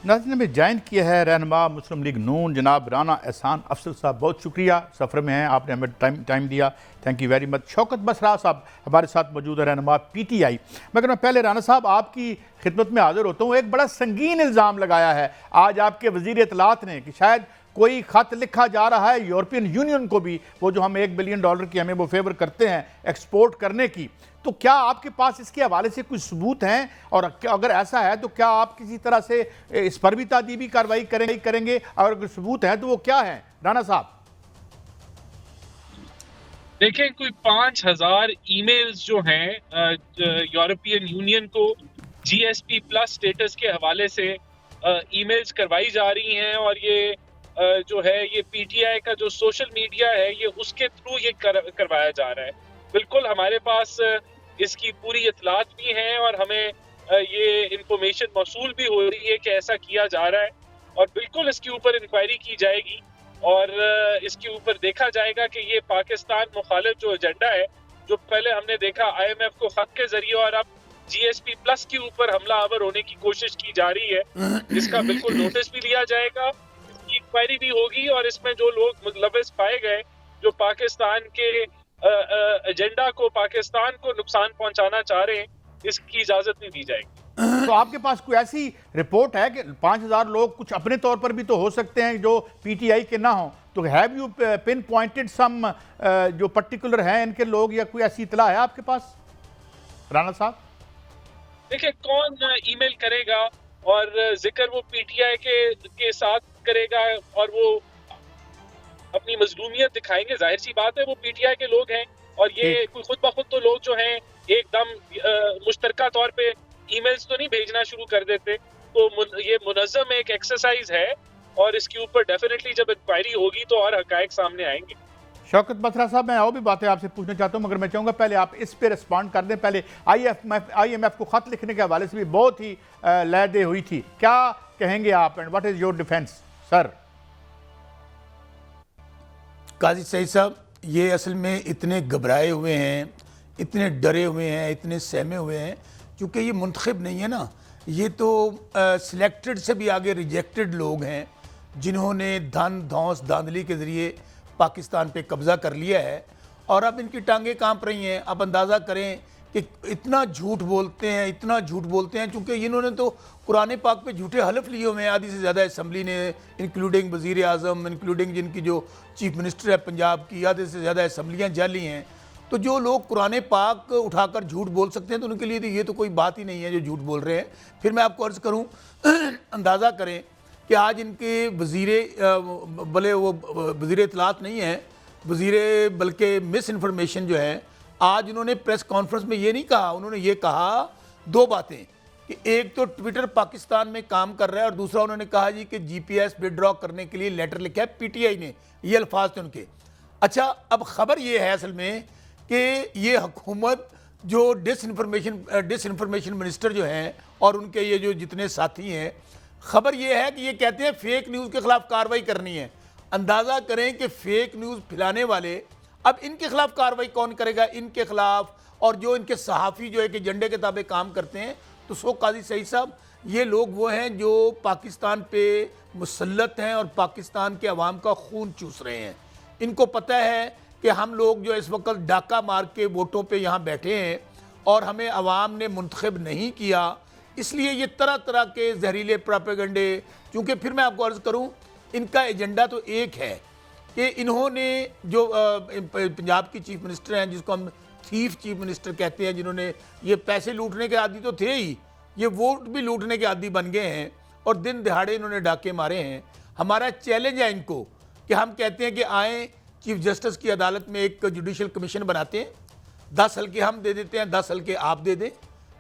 नाज़रीन में ज्वाइन किया है रहनुमा मुस्लिम लीग नून जनाब राना एहसान अफसल साहब, बहुत शुक्रिया, सफ़र में हैं, आपने हमें टाइम दिया, thank you very much. Shaukat Basra साहब हमारे साथ मौजूद है, रहनुमा PTI। मगर मैं पहले राना साहब आपकी खिदमत में हाजिर होता हूँ। एक बड़ा संगीन इल्ज़ाम लगाया है आज आपके वज़ीर इत्तलात ने कि शायद कोई ख़त लिखा जा रहा है यूरोपियन यूनियन को भी, वो जो हम $1 बिलियन की हमें वो फेवर करते हैं एक्सपोर्ट करने की। तो क्या आपके पास इसके हवाले से कुछ सबूत हैं, और अगर ऐसा है तो क्या आप किसी तरह से इस पर भी तादीबी कार्रवाई करेंगे और अगर सबूत है तो वो क्या है राना साहब? देखें, कोई 5000 ईमेल्स जो हैं यूरोपियन यूनियन को GSP प्लस स्टेटस के हवाले से ईमेल्स करवाई जा रही हैं, और ये जो है ये PTI का जो सोशल मीडिया है ये उसके थ्रू ये करवाया जा रहा है। बिल्कुल हमारे पास इसकी पूरी इत्तलात भी हैं और हमें ये इंफॉर्मेशन मौसूल भी हो रही है कि ऐसा किया जा रहा है, और बिल्कुल इसके ऊपर इंक्वायरी की जाएगी और इसके ऊपर देखा जाएगा कि ये पाकिस्तान मुखालिफ जो एजेंडा है, जो पहले हमने देखा IMF को खत के जरिए और अब GSP प्लस के ऊपर हमला आवर होने की कोशिश की जा रही है, इसका बिल्कुल नोटिस भी लिया जाएगा, इसकी इंक्वायरी भी होगी और इसमें जो लोग मुलविस पाए गए जो पाकिस्तान के एजेंडा को, पाकिस्तान को नुकसान पहुंचाना चाह रहे हैं, इसकी इजाजत नहीं दी जाएगी। तो आपके पास कोई ऐसी रिपोर्ट है कि 5000 लोग कुछ अपने तौर पर भी तो हो सकते हैं जो PTI के ना हो, तो हैव यू पिन पॉइंटेड सम जो पर्टिकुलर हैं इनके लोग, या कोई ऐसी इतला है आपके पास राना साहब? देखिए, कौन ईमेल करेगा और जिक्र वो PTI के साथ करेगा और वो अपनी मजलूमियत दिखाएंगे, जाहिर सी बात है वो PTI के लोग हैं, और ये खुद ब खुद तो लोग जो हैं एकदम मुश्तरका तौर पे ईमेल्स तो नहीं भेजना शुरू कर देते। तो ये मुनज़्ज़म एक एक्सरसाइज है और इसके ऊपर डेफिनेटली जब इंक्वायरी होगी तो और हकायक सामने आएंगे। शौकत बसरा साहब, मैं और भी बातें आपसे पूछना चाहता हूँ, मगर मैं चाहूँगा पहले आप इस पे रिस्पॉन्ड कर दें। पहले IMF को ख़त लिखने के हवाले से भी बहुत ही लहदे हुई थी, क्या कहेंगे आप and what is your defence sir? Kazi Saeed साहब, ये असल में इतने घबराए हुए हैं, इतने डरे हुए हैं, इतने सहमे हुए हैं, क्योंकि ये मुंतखब नहीं है ना, ये तो सिलेक्टेड से भी आगे रिजेक्टेड लोग हैं जिन्होंने धन धौंस धांधली के ज़रिए पाकिस्तान पे कब्ज़ा कर लिया है, और अब इनकी टांगें कांप रही हैं। आप अंदाज़ा करें कि इतना झूठ बोलते हैं, इतना झूठ बोलते हैं, क्योंकि इन्होंने तो कुरान पाक पे झूठे हलफ लिए हुए हैं आधी से ज़्यादा असम्बली ने, इंक्लूडिंग वज़ीर आज़म, इंक्लूडिंग जिनकी जो चीफ मिनिस्टर है पंजाब की, आधे से ज़्यादा असम्बलियाँ जाली हैं। तो जो लोग कुरान पाक उठाकर झूठ बोल सकते हैं तो उनके लिए तो ये तो कोई बात ही नहीं है जो झूठ बोल रहे हैं। फिर मैं आपको अर्ज़ करूँ, अंदाज़ा करें कि आज इनके भले वो वज़ीर इत्तलात नहीं है, बल्कि मिस इन्फॉर्मेशन जो है, आज उन्होंने प्रेस कॉन्फ्रेंस में ये नहीं कहा, उन्होंने ये कहा दो बातें कि एक तो ट्विटर पाकिस्तान में काम कर रहा है, और दूसरा उन्होंने कहा जी कि GPS विड्रॉ करने के लिए लेटर लिखा है PTI ने, ये अल्फाज थे उनके। अच्छा, अब ख़बर ये है असल में कि ये हुकूमत जो डिसइंफॉर्मेशन मिनिस्टर जो हैं और उनके ये जो जितने साथी हैं, ख़बर ये है कि ये कहते हैं फेक न्यूज़ के ख़िलाफ़ कार्रवाई करनी है। अंदाज़ा करें कि फेक न्यूज़ फैलाने वाले, अब इनके ख़िलाफ़ कार्रवाई कौन करेगा? इनके ख़िलाफ़, और जो इनके सहाफ़ी जो एक एजेंडे के ताबे काम करते हैं। तो सो काजी सईद साहब, ये लोग वो हैं जो पाकिस्तान पे मुसल्लत हैं और पाकिस्तान के अवाम का खून चूस रहे हैं। इनको पता है कि हम लोग जो इस वक्त डाका मार के वोटों पे यहाँ बैठे हैं और हमें अवाम ने मुंतखब नहीं किया, इसलिए ये तरह तरह के जहरीले प्रोपेगेंडे, क्योंकि फिर मैं आपको अर्ज़ करूँ, इनका एजेंडा तो एक है कि इन्होंने जो पंजाब की चीफ मिनिस्टर हैं, जिसको हम थीफ चीफ मिनिस्टर कहते हैं, जिन्होंने ये पैसे लूटने के आदी तो थे ही, ये वोट भी लूटने के आदी बन गए हैं और दिन दिहाड़े इन्होंने डाके मारे हैं। हमारा चैलेंज है इनको कि हम कहते हैं कि आएँ चीफ जस्टिस की अदालत में एक जुडिशल कमीशन बनाते हैं, 10 हल्के हम दे देते हैं, 10 हल्के आप दे दें,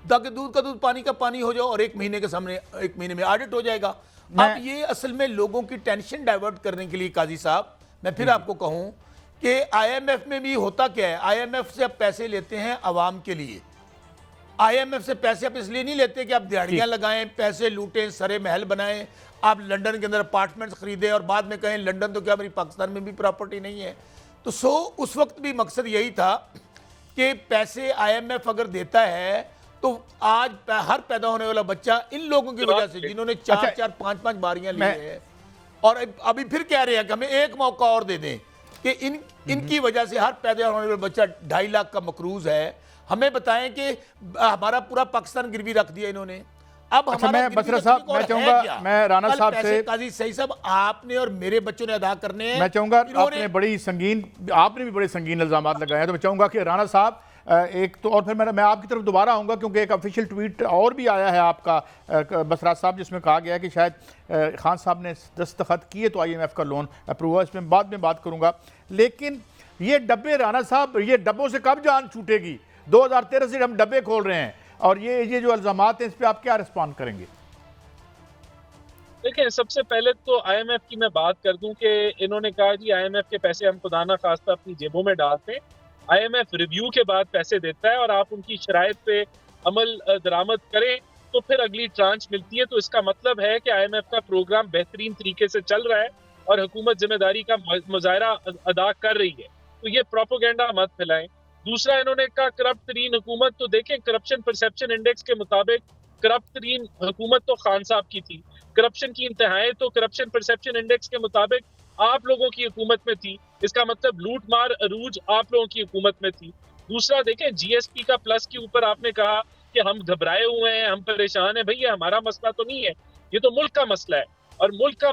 ताकि दूध का दूध पानी का पानी हो जाओ और 1 महीने के सामने 1 महीने में ऑडिट हो जाएगा। अब ये असल में लोगों की टेंशन डाइवर्ट करने के लिए, काजी साहब, मैं फिर आपको कहूँ कि IMF में भी होता क्या है, IMF से आप पैसे लेते हैं अवाम के लिए। IMF से पैसे आप इसलिए नहीं लेते कि आप दिहाड़ियाँ लगाएं, पैसे लूटें, सरे महल बनाएं, आप लंदन के अंदर अपार्टमेंट्स खरीदें और बाद में कहें लंदन तो क्या मेरी पाकिस्तान में भी प्रॉपर्टी नहीं है। तो उस वक्त भी मकसद यही था कि पैसे IMF अगर देता है तो आज हर पैदा होने वाला बच्चा इन लोगों की वजह से, जिन्होंने चार चार पांच पांच बारियां ली है, और अभी फिर कह रहे हैं कि हमें एक मौका और दे दें, कि इनकी वजह से हर पैदा होने वाला बच्चा 2.5 लाख का मकरूज है। हमें बताएं कि हमारा पूरा पाकिस्तान गिरवी रख दिया इन्होंने। अब अच्छा, हमारा मैं गिरवी बसरा रखने साहब, को मैं और है चाहूंगा, क्या? मैं राना कल साहब पैसे से, काजी सही साहब आपने और मेरे बच्चों ने अदा करने हैं। मैं चाहूंगा, इन्होंने- आपने बड़ी संगीन, आपने भी बड़े संगीन इल्जाम लगाए हैं, तो मैं चाहूंगा कि राना साहब एक तो, और फिर मैं आपकी तरफ दोबारा आऊँगा, क्योंकि एक ऑफिशियल ट्वीट और भी आया है आपका बसराज साहब, जिसमें कहा गया है कि शायद खान साहब ने दस्तखत किए तो IMF का लोन अप्रूव हुआ। इसमें बाद में बात करूँगा, लेकिन ये डब्बे, राना साहब, ये डब्बों से कब जान छूटेगी? 2013 से हम डब्बे खोल रहे हैं, और ये जो इल्जामात हैं, इस पर आप क्या रिस्पॉन्ड करेंगे? देखिए, सबसे पहले तो IMF की मैं बात कर दूं कि इन्होंने कहा जी IMF के पैसे हम खुदा ना खास्ता अपनी जेबों में डालते हैं। IMF रिव्यू के बाद पैसे देता है और आप उनकी शराइत पे अमल दरामद करें तो फिर अगली ट्रांच मिलती है। तो इसका मतलब है कि IMF का प्रोग्राम बेहतरीन तरीके से चल रहा है और हुकूमत जिम्मेदारी का मुजाहरा अदा कर रही है। तो ये प्रोपोगेंडा मत फैलाएं। दूसरा, इन्होंने कहा करप्ट तरीन हुकूमत, तो देखें करप्शन परसेप्शन इंडेक्स के मुताबिक करप्ट तरीन हुकूमत तो खान साहब की थी। करप्शन की इंतहाएं तो करप्शन परसेप्शन इंडेक्स के मुताबिक आप लोगों की हुकूमत में थी। इसका मतलब लूट मार अरूज आप लोगों की हुकूमत में थी। दूसरा, देखें GSP का प्लस के ऊपर आपने कहा कि हम घबराए हुए हैं, हम परेशान हैं। भैया, हमारा मसला तो नहीं है, ये तो मुल्क का मसला है। और मुल्क का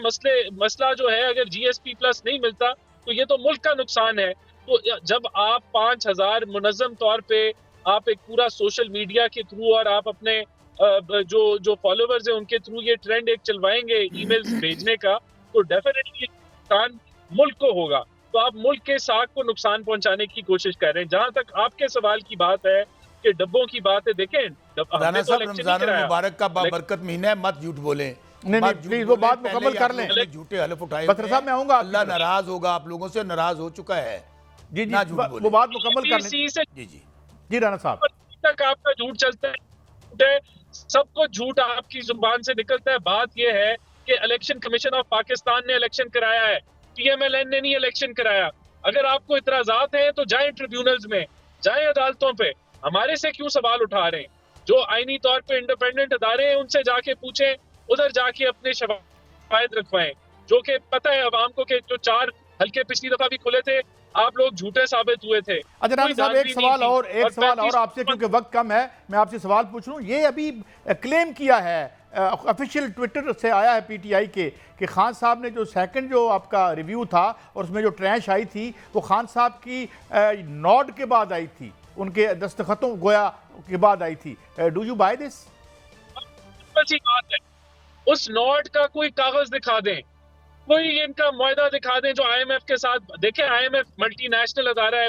मसला जो है, अगर GSP प्लस नहीं मिलता तो ये तो मुल्क का नुकसान है। तो जब आप 5000 मुनज़्ज़म तौर पे आप एक पूरा सोशल मीडिया के थ्रू और आप अपने जो फॉलोवर्स हैं उनके थ्रू ये ट्रेंड एक चलवाएंगे ईमेल्स भेजने का, तो डेफिनेटली नुकसान मुल्क को होगा। तो आप मुल्क के साख को नुकसान पहुंचाने की कोशिश कर रहे हैं। जहां तक आपके सवाल की बात है कि डब्बों की बात है, देखें राना साहब, रमजान मुबारक का बाबरकत महीना है, मत झूठ बोले। नहीं, प्लीज वो बात मुकम्मल कर लें। झूठे हलफ उठाए बसरा साहब, मैं आऊंगा, अल्लाह नाराज होगा, आप लोगों से नाराज हो चुका है। जी ना झूठ बोले। वो बात मुकम्मल कर लें। जी जी जी राना साहब, तक आपका झूठ चलता है, सबको झूठ आपकी जुबान से निकलता है। बात यह है कि इलेक्शन कमीशन ऑफ पाकिस्तान ने इलेक्शन कराया है, PMLN ने नहीं इलेक्शन कराया। अगर आपको इतराजात हैं तो जाएं ट्रिब्यूनल्स में, जाएं अदालतों पे, हमारे से क्यों सवाल उठा रहे हैं? जो आईनी तौर पे इंडिपेंडेंट अदारे हैं उनसे जाके पूछें, उधर जाके अपने शवाहिद रखवाएं। जो कि पता है अवाम को कि जो 4 हल्के पिछली दफा भी खुले थे, आप लोग झूठे साबित हुए थे। अच्छा राना साहब, एक सवाल और आपसे, क्योंकि वक्त कम है, मैं आपसे सवाल पूछ रहा हूँ। ये अभी क्लेम किया है, ऑफिशियल ट्विटर से आया है PTI के, कि खान साहब ने जो सेकंड जो आपका रिव्यू था और उसमें जो ट्रैश आई थी, वो खान साहब की नॉड के बाद आई थी, उनके दस्तखतों गोया के बाद आई थी। Do you buy this? सी बात है, उस नोट का कोई कागज दिखा दें, कोई इनका मुआहदा दिखा दें जो IMF के साथ। देखें, IMF मल्टीनेशनल अदारा है,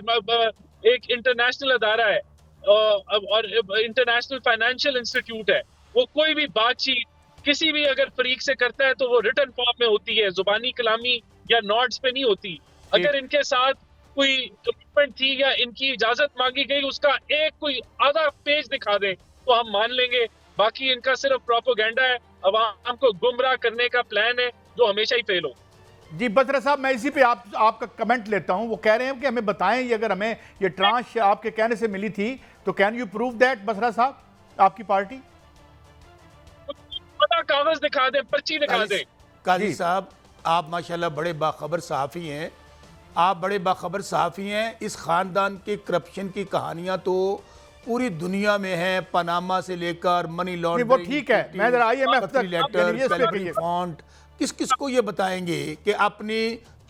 एक इंटरनेशनल अदारा है और इंटरनेशनल फाइनेंशियल इंस्टीट्यूट है। वो कोई भी बातचीत किसी भी अगर फरीक से करता है तो वो रिटन फॉर्म में होती है, जुबानी कलामी या नोट्स पे नहीं होती। अगर इनके साथ कोई कमिटमेंट थी या इनकी इजाजत मांगी गई, उसका एक कोई आधा पेज दिखा दें तो हम मान लेंगे। बाकी इनका सिर्फ प्रोपोगेंडा है, अवाम को गुमराह करने का प्लान है जो हमेशा ही फेल हो। जी बसरा साहब, मैं इसी पे आपका कमेंट लेता हूं। वो कह रहे हैं कि हमें बताएं, ये अगर हमें ये ट्रांश आपके कहने से मिली थी तो can you prove that? Basra साहब, आपकी पार्टी पता कागज दिखा दें, पर्ची दिखा दें। काजी साहब, आप माशाल्लाह बड़े बाखबर सहाफ़ी हैं, आप बड़े बाखबर सहाफ़ी हैं। इस ख़ानदान के करप्शन की कहानियाँ तो पूरी दुनिया में है, पनामा से लेकर मनी लॉन्ड्रिंग। वो ठीक है, मैं जरा IMF तक लेटर फॉन्ट, किस किस को ये बताएंगे कि अपनी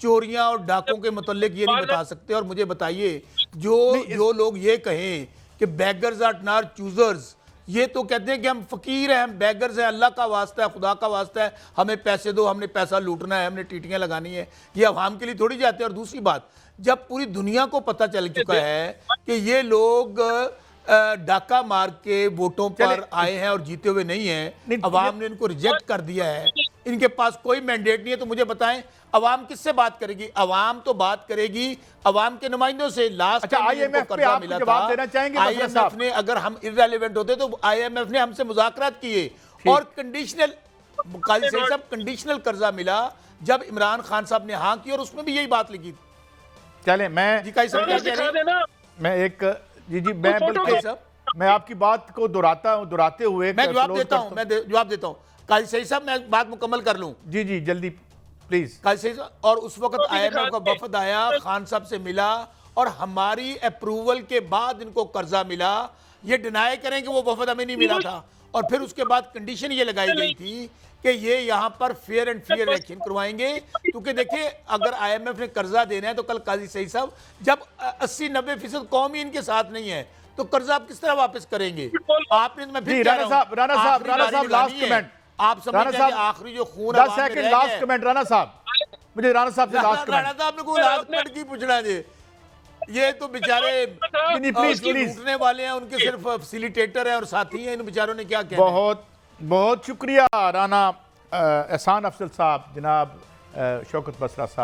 चोरियां और डाकों के मुतल्लिक ये नहीं बता सकते? और मुझे बताइए, जो लोग ये कहें कि बेगर्स आर नॉट चूजर्स, ये तो कहते हैं कि हम फकीर हैं, हम बेगर्स हैं, अल्लाह का वास्ता है, खुदा का वास्ता है, हमें पैसे दो, हमने पैसा लूटना है, हमने टीटियां लगानी है। ये अवाम के लिए थोड़ी जाते हैं। और दूसरी बात, जब पूरी दुनिया को पता चल चुका है कि ये लोग डाका मार के वोटों पर आए हैं और जीते हुए नहीं हैं, अवाम ने इनको रिजेक्ट कर दिया है, इनके पास कोई मैंडेट नहीं है, तो मुझे बताएं अवाम किससे बात करेगी? अवाम तो बात करेगी अवाम के नुमाइंदों से। लास्ट IMF पे आप जवाब देना चाहेंगे? IMF ने, अगर हम इररेलेवेंट होते तो IMF ने हमसे मुज़ाकरात किए और कंडीशनल, काजी सईद साहब, कंडीशनल कर्जा मिला जब इमरान खान साहब ने हाँ की, और उसमें भी यही बात लिखी। चले, मैं जी काजी साहब, दिखा देना। मैं एक जी मैं बिल्कुल मैं आपकी बात को दोहराते हुए मैं जवाब close देता करता हूं, मैं जवाब देता हूं। काजी सईद साहब, मैं बात मुकम्मल कर लूं। जी जी जल्दी प्लीज। काजी सईद साहब, और उस वक्त तो भी IMF का दिखाते हैं। वफद आया, खान साहब से मिला, और हमारी अप्रूवल के बाद इनको कर्जा मिला। ये डिनाई करें कि वो वफद हमें नहीं मिला था, और फिर उसके बाद कंडीशन ये लगाई गई थी कि ये यहाँ पर फेयर एंड फेयर इलेक्शन करवाएंगे। क्योंकि देखिए, अगर IMF ने कर्जा देना है तो कल काजी सईद साहब, जब 80-90% कौम ही इनके साथ नहीं है, तो कर्जा आप किस तरह वापस करेंगे? आपने, मैं जी फिर कह राणा रहा साहब, हूं, राणा साहब, आखिरी राणा बारी साहब लास्ट लगानी है। कमेंट। आप समझते हैं कि आखिरी जो खून 10 सेकंड लास्ट कमेंट राणा साहब, मुझे राणा साहब से लास्ट राणा कमेंट। साहब ने कोई लास्ट कमेंट की पूछना है? ये तो बेचारे नहीं प्लीज उसकी प्लीज, लूटने वाले हैं, उनके सिर्फ फैसिलिटेटर हैं और साथी हैं। इन बेचारों ने क्या कहना है? बहुत बहुत शुक्रिया राना एहसान अफजल साहब, जनाब शौकत बसरा साहब।